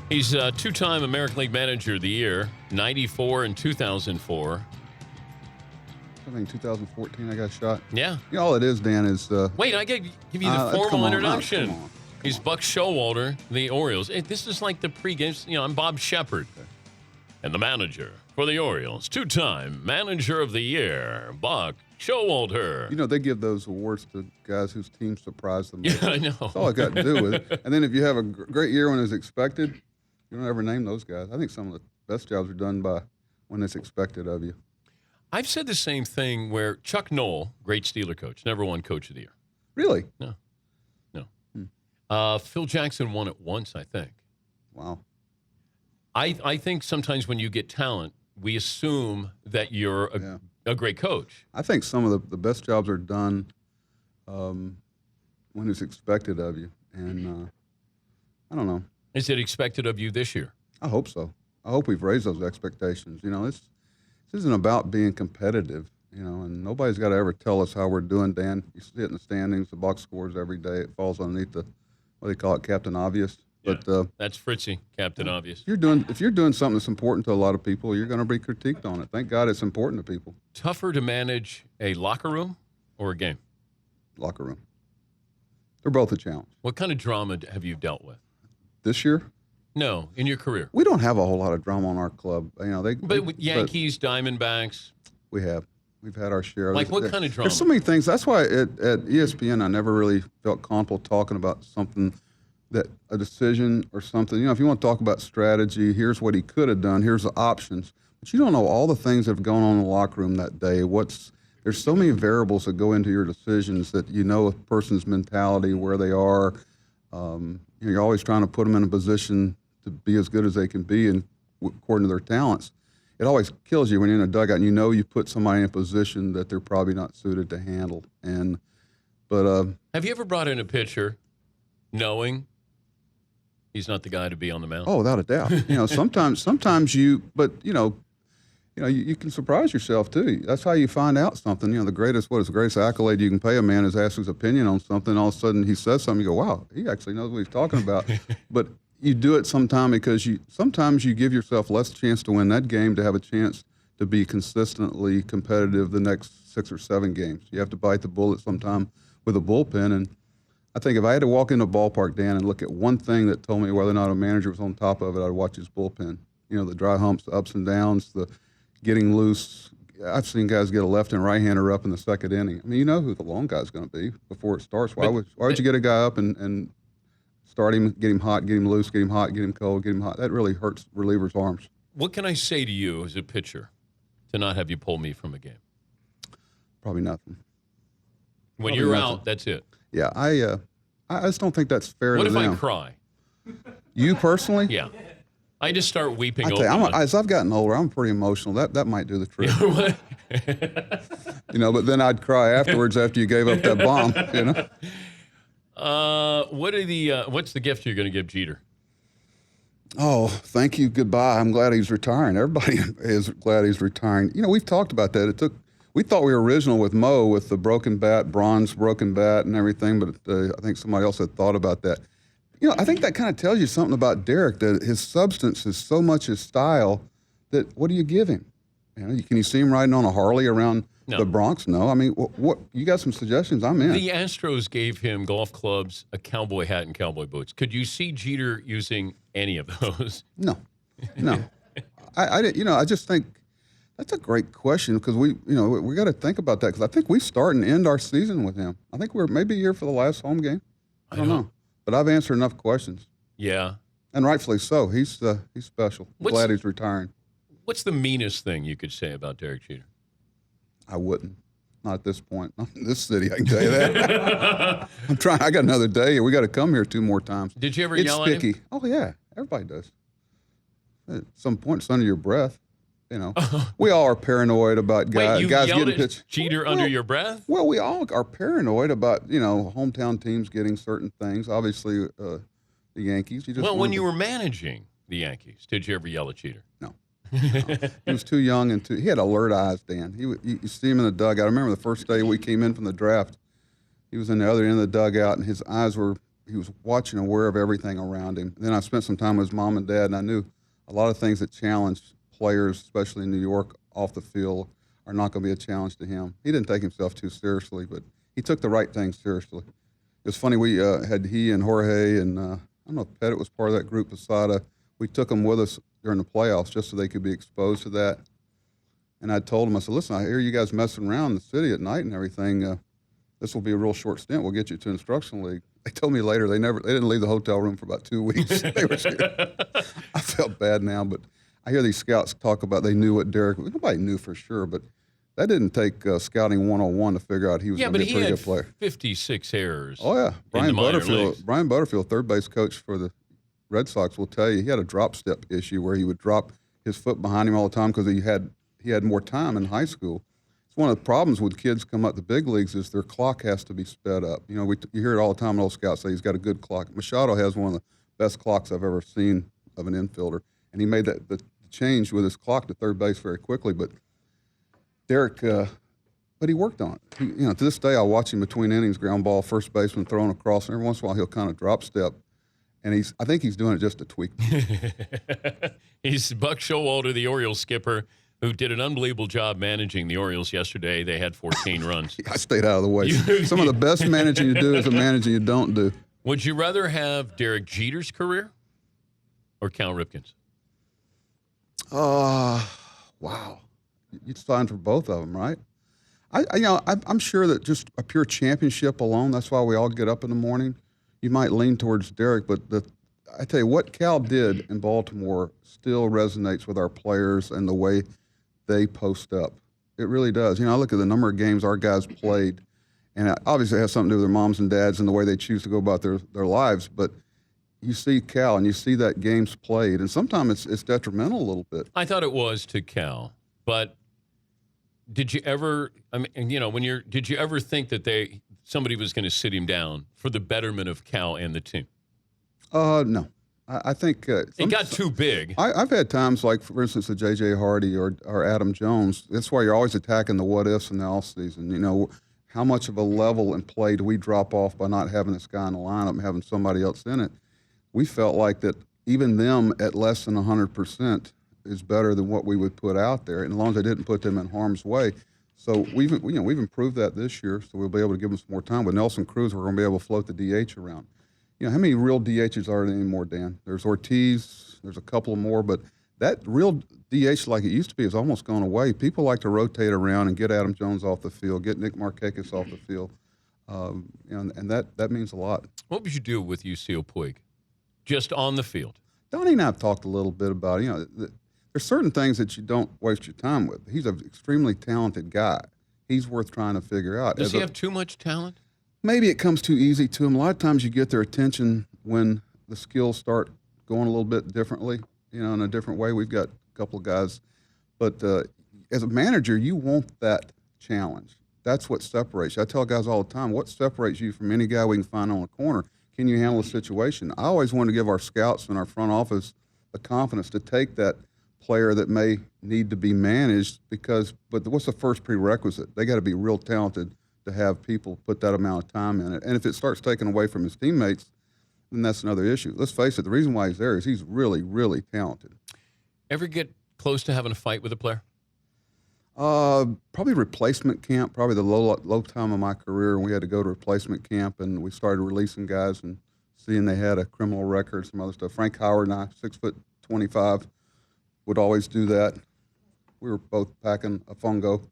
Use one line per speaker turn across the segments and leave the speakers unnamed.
He's a two-time American League Manager of the Year, 94 and 2004.
I think 2014 I got shot.
Yeah.
You know, all it is, Dan, is...
Wait, I got to give you the formal introduction.
Come on.
He's Buck Showalter, the Orioles. This is like the pregame. You know, I'm Bob Shepard. And the manager for the Orioles, two-time Manager of the Year, Buck Showalter.
You know, they give those awards to guys whose team surprised them.
Yeah, I know.
That's all I got to do with it. And then if you have a great year when it's expected, you don't ever name those guys. I think some of the best jobs are done by when it's expected of you.
I've said the same thing where Chuck Noll, great Steeler coach, never won Coach of the Year.
Really?
No. Phil Jackson won it once, I think.
Wow.
I think sometimes when you get talent, we assume that you're a great coach.
I think some of the best jobs are done when it's expected of you. And I don't know.
Is it expected of you this year?
I hope so. I hope we've raised those expectations. You know, this isn't about being competitive, you know, and nobody's got to ever tell us how we're doing, Dan. You see it in the standings, the box scores every day. It falls underneath the, what do they call it, Captain Obvious.
Yeah,
but
that's Fritzy, Captain Obvious.
If you're doing something that's important to a lot of people, you're going to be critiqued on it. Thank God it's important to people.
Tougher to manage a locker room or a game?
Locker room. They're both a challenge.
What kind of drama have you dealt with?
This year?
No, in your career.
We don't have a whole lot of drama on our club. You know,
with Yankees, Diamondbacks.
We have. We've had our share.
Like what kind of drama?
There's so many things. That's why at ESPN I never really felt comfortable talking about something that a decision or something. You know, if you want to talk about strategy, here's what he could have done. Here's the options. But you don't know all the things that have gone on in the locker room that day. There's so many variables that go into your decisions that you know a person's mentality, where they are. You're always trying to put them in a position to be as good as they can be and according to their talents. It always kills you when you're in a dugout and you know you put somebody in a position that they're probably not suited to handle. But
have you ever brought in a pitcher knowing he's not the guy to be on the mound?
Oh, without a doubt. You know, sometimes you can surprise yourself too. That's how you find out something. You know, the greatest accolade you can pay a man is ask his opinion on something. All of a sudden he says something, you go, wow, he actually knows what he's talking about. But you do it sometime because sometimes you give yourself less chance to win that game to have a chance to be consistently competitive the next 6 or 7 games. You have to bite the bullet sometime with a bullpen. And I think if I had to walk into a ballpark, Dan, and look at one thing that told me whether or not a manager was on top of it, I'd watch his bullpen. You know, the dry humps, the ups and downs, the getting loose. I've seen guys get a left and right-hander up in the second inning. I mean, you know who the long guy's going to be before it starts. Why would you get a guy up and start him, get him hot, get him loose, get him hot, get him cold, get him hot? That really hurts relievers' arms.
What can I say to you as a pitcher to not have you pull me from a game?
Probably nothing.
When you're out, that's it.
Yeah, I just don't think that's fair to them.
What if I cry?
You personally?
Yeah. I just start weeping
as I've gotten older, I'm pretty emotional. That might do the trick. You know, but then I'd cry afterwards after you gave up that bomb, you know?
What's the gift you're going to give Jeter?
Oh, thank you, goodbye. I'm glad he's retiring. Everybody is glad he's retiring. You know, we've talked about that. We thought we were original with Mo with the broken bat, bronze broken bat and everything, but I think somebody else had thought about that. You know, I think that kind of tells you something about Derek, that his substance is so much his style that what do you give him? You know, can you see him riding on a Harley around the Bronx? No. I mean, what? You got some suggestions? I'm in.
The Astros gave him golf clubs, a cowboy hat, and cowboy boots. Could you see Jeter using any of those?
No. I just think that's a great question because we got to think about that because I think we start and end our season with him. I think we're maybe here for the last home game. I don't know. But I've answered enough questions.
Yeah.
And rightfully so. He's special. Glad he's retiring.
What's the meanest thing you could say about Derek Jeter?
I wouldn't. Not at this point. Not in this city, I can tell you that. I'm trying. I got another day. We got to come here 2 more times.
Did you ever yell at him? It's sticky.
Oh, yeah. Everybody does. At some point, it's under your breath. You know, we all are paranoid about guys getting pitched.
Jeter under your breath?
Well, we all are paranoid about, hometown teams getting certain things. Obviously, the Yankees.
When you were managing the Yankees, did you ever yell at Jeter?
No. He was too young and he had alert eyes, Dan. You see him in the dugout. I remember the first day we came in from the draft. He was in the other end of the dugout, and his eyes were he was watching and aware of everything around him. Then I spent some time with his mom and dad, and I knew a lot of things that challenge players, especially in New York, off the field, are not going to be a challenge to him. He didn't take himself too seriously, but he took the right things seriously. It was funny, we had he and Jorge and I don't know if Pettit was part of that group, Posada. We took them with us during the playoffs just so they could be exposed to that. And I told them, I said, listen, I hear you guys messing around in the city at night and everything. This will be a real short stint. We'll get you to instructional league. They told me later they didn't leave the hotel room for about 2 weeks. They were scared. I felt bad now, but I hear these scouts talk about they knew what Derek was. Nobody knew for sure, but that didn't take scouting 101 to figure out he was going to be a pretty good player.
56 errors.
Oh, yeah. Brian Butterfield, third base coach for the Red Sox, will tell you he had a drop step issue where he would drop his foot behind him all the time because he had more time in high school. It's one of the problems with kids come up the big leagues is their clock has to be sped up. You know, you hear it all the time. Old scouts say he's got a good clock. Machado has one of the best clocks I've ever seen of an infielder, and he made the change with his clock to third base very quickly. But Derek, but he worked on it. To this day, I watch him between innings, ground ball, first baseman throwing across, and every once in a while he'll kind of drop step. And I think he's doing it just to tweak.
He's Buck Showalter, the Orioles skipper, who did an unbelievable job managing the Orioles yesterday. They had 14 runs.
I stayed out of the way. Some of the best managing you do is the managing you don't do.
Would you rather have Derek Jeter's career or Cal Ripken's?
Wow. You'd sign for both of them, right? I'm sure that just a pure championship alone, that's why we all get up in the morning. You might lean towards Derek, but I tell you, what Cal did in Baltimore still resonates with our players and the way they post up. It really does. I look at the number of games our guys played, and obviously it has something to do with their moms and dads and the way they choose to go about their lives, but you see Cal and you see that game's played, and sometimes it's detrimental a little bit.
I thought it was to Cal, but did you ever, did you ever think that somebody was going to sit him down for the betterment of Cal and the team?
No. I think
it got too big.
I've had times like, for instance, the J.J. Hardy or Adam Jones. That's why you're always attacking the what-ifs in the offseason. How much of a level in play do we drop off by not having this guy in the lineup and having somebody else in it? We felt like that even them at less than 100% is better than what we would put out there, and as long as they didn't put them in harm's way. So we've improved that this year, so we'll be able to give them some more time. With Nelson Cruz, we're going to be able to float the DH around. How many real DHs are there anymore, Dan? There's Ortiz, there's a couple more, but that real DH like it used to be has almost gone away. People like to rotate around and get Adam Jones off the field, get Nick Markakis off the field, and that means a lot.
What would you do with UC Puig, just on the field?
Donnie and I have talked a little bit about there's certain things that you don't waste your time with. He's an extremely talented guy. He's worth trying to figure out.
Does he have too much talent?
Maybe it comes too easy to him. A lot of times you get their attention when the skills start going a little bit differently, in a different way. We've got a couple of guys. But as a manager, you want that challenge. That's what separates you. I tell guys all the time, what separates you from any guy we can find on the corner? Can you handle a situation? I always want to give our scouts and our front office the confidence to take that player that may need to be managed but what's the first prerequisite? They got to be real talented to have people put that amount of time in it. And if it starts taking away from his teammates, then that's another issue. Let's face it, the reason why he's there is he's really, really talented.
Ever get close to having a fight with a player?
Probably replacement camp, probably the low time of my career when we had to go to replacement camp and we started releasing guys and seeing they had a criminal record, some other stuff. Frank Howard and I, 6'25", would always do that. We were both packing a fungo.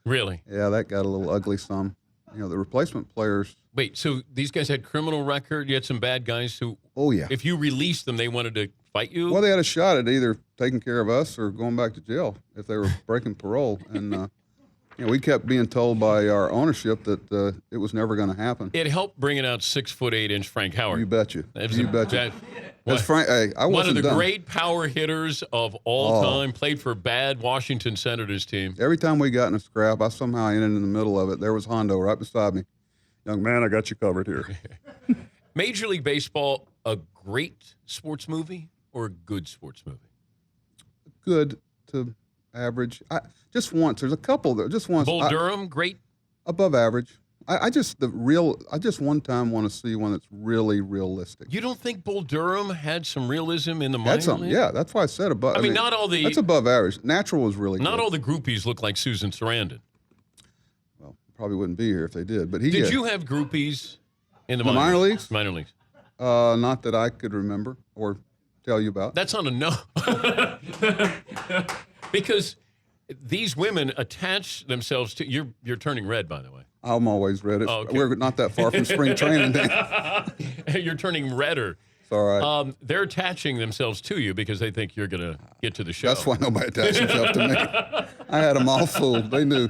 Really?
Yeah, that got a little ugly some. The replacement players.
Wait, so these guys had criminal record? You had some bad guys who,
oh yeah,
if you released them, they wanted to fight you?
Well, they had a shot at either taking care of us or going back to jail if they were breaking parole. And we kept being told by our ownership that it was never going to happen.
It helped bringing out 6'8" Frank Howard.
You bet you. You bet you. Frank, I
one of the
done.
great power hitters of all time. Played for bad Washington Senators team.
Every time we got in a scrap, I somehow ended in the middle of it. There was Hondo right beside me. Young man, I got you covered here.
Major League Baseball, a great sports movie or a good sports movie?
Good to average. Just once. There's a couple that just once.
Bull Durham, great.
Above average. I just one time want to see one that's really realistic.
You don't think Bull Durham had some realism in the minor
Had some,
league?
yeah. That's why I said above.
I mean, not all the
that's above average. Natural was really
not
good.
all the groupies look like Susan Sarandon.
Well, probably wouldn't be here if they did. But he
Did you have groupies in the
minor leagues?
Minor leagues.
Not that I could remember or tell you about.
That's on a no. Because these women attach themselves to you're turning red, by the way.
I'm always read it.
Oh, okay.
We're not that far from spring training.
You're turning redder.
It's all right.
They're attaching themselves to you because they think you're going to get to the show.
That's why nobody attached himself to me. I had them all fooled. They knew.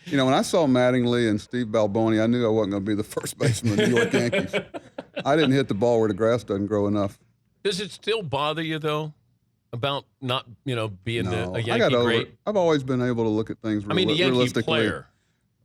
You know, when I saw Mattingly and Steve Balboni, I knew I wasn't going to be the first baseman of the New York Yankees. I didn't hit the ball where the grass doesn't grow enough.
Does it still bother you, though, about not, being
No,
a Yankee
I got over
great?
it. I've always been able to look at things
I mean, a Yankee
realistically.
player.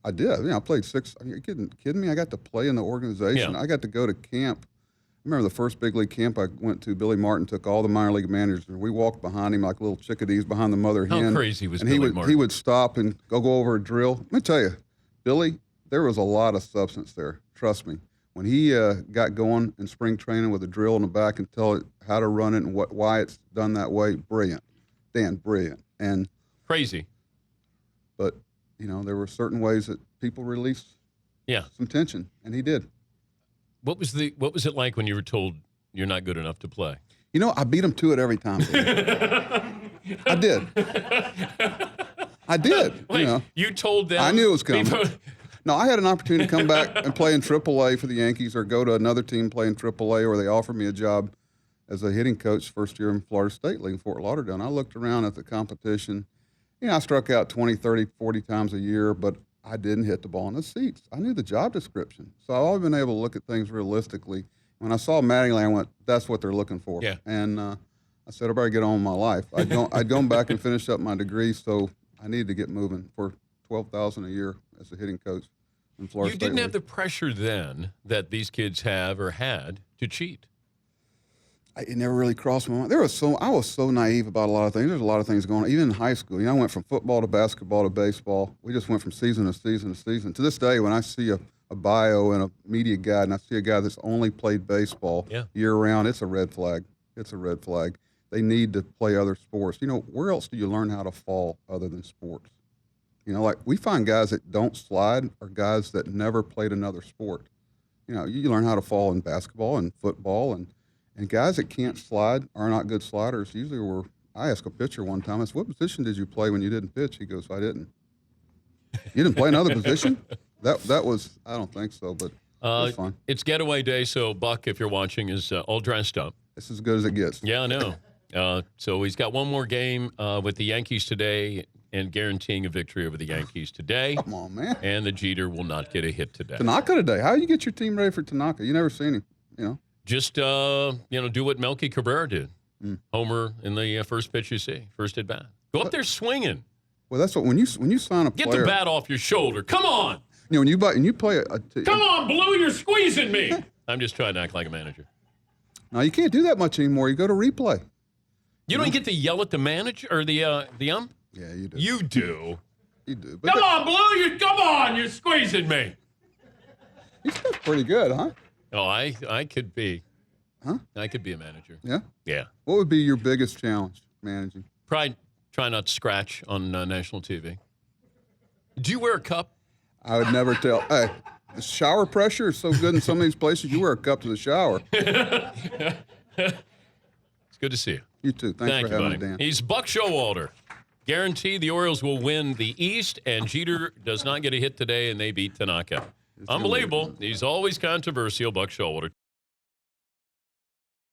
I did. I played 6. Are you kidding me? I got to play in the organization.
Yeah.
I got to go to camp. I remember the first big league camp I went to. Billy Martin took all the minor league managers, and we walked behind him like little chickadees behind the mother hen.
How crazy was
and
Billy Martin?
He would stop and go over a drill. Let me tell you, Billy, there was a lot of substance there. Trust me. When he got going in spring training with a drill in the back and tell it how to run it and why it's done that way, brilliant. Dan, brilliant. And
Crazy.
but there were certain ways that people released some tension, and he did.
What was it like when you were told you're not good enough to play?
I beat him to it every time. I did. I did.
Wait, you told them?
I knew it was coming. No, I had an opportunity to come back and play in AAA for the Yankees or go to another team play in AAA, or they offered me a job as a hitting coach first year in Florida State League in Fort Lauderdale. And I looked around at the competition. I struck out 20, 30, 40 times a year, but I didn't hit the ball in the seats. I knew the job description. So I've always been able to look at things realistically. When I saw Mattingly, I went, that's what they're looking for.
Yeah.
And I said, I better get on with my life. I'd gone back and finished up my degree, so I needed to get moving for $12,000 a year as a hitting coach in Florida
You
State
didn't
League.
have the pressure then that these kids have or had to cheat.
It never really crossed my mind. I was so naive about a lot of things. There's a lot of things going on, even in high school. I went from football to basketball to baseball. We just went from season to season to season. To this day, when I see a bio and a media guide, and I see a guy that's only played baseball year-round, it's a red flag. It's a red flag. They need to play other sports. Where else do you learn how to fall other than sports? Like we find guys that don't slide are guys that never played another sport. You learn how to fall in basketball and football, and guys that can't slide are not good sliders. Usually I asked a pitcher one time, I said, what position did you play when you didn't pitch? He goes, I didn't. You didn't play another position? That was, I don't think so, but it's fine.
It's getaway day, so Buck, if you're watching, is all dressed up.
It's as good as it gets.
Yeah, I know. So he's got one more game with the Yankees today and guaranteeing a victory over the Yankees today.
Come on, man.
And the Jeter will not get a hit today.
Tanaka today. How do you get your team ready for Tanaka? You never seen him,
Just, do what Melky Cabrera did. Homer in the first pitch you see, first at bat. Go up there swinging.
Well, that's what when you sign a player.
Get the bat off your shoulder. Come on.
When you play
Come on, Blue, you're squeezing me. I'm just trying to act like a manager.
No, you can't do that much anymore. You go to replay.
You don't get to yell at the manager or the ump?
Yeah, you do.
You do.
You do.
Come on, Blue, come on, you're squeezing me.
He's still pretty good, huh?
Oh, I could be.
Huh?
I could be a manager.
Yeah?
Yeah.
What would be your biggest challenge managing?
Probably try not to scratch on national TV. Do you wear a cup?
I would never tell. Hey, the shower pressure is so good in some of these places, you wear a cup to the shower.
It's good to see you.
You too. Thanks for having me, Dan.
He's Buck Showalter. Guaranteed the Orioles will win the East, and Jeter does not get a hit today, and they beat Tanaka. Unbelievable. He's always controversial, Buck Showalter.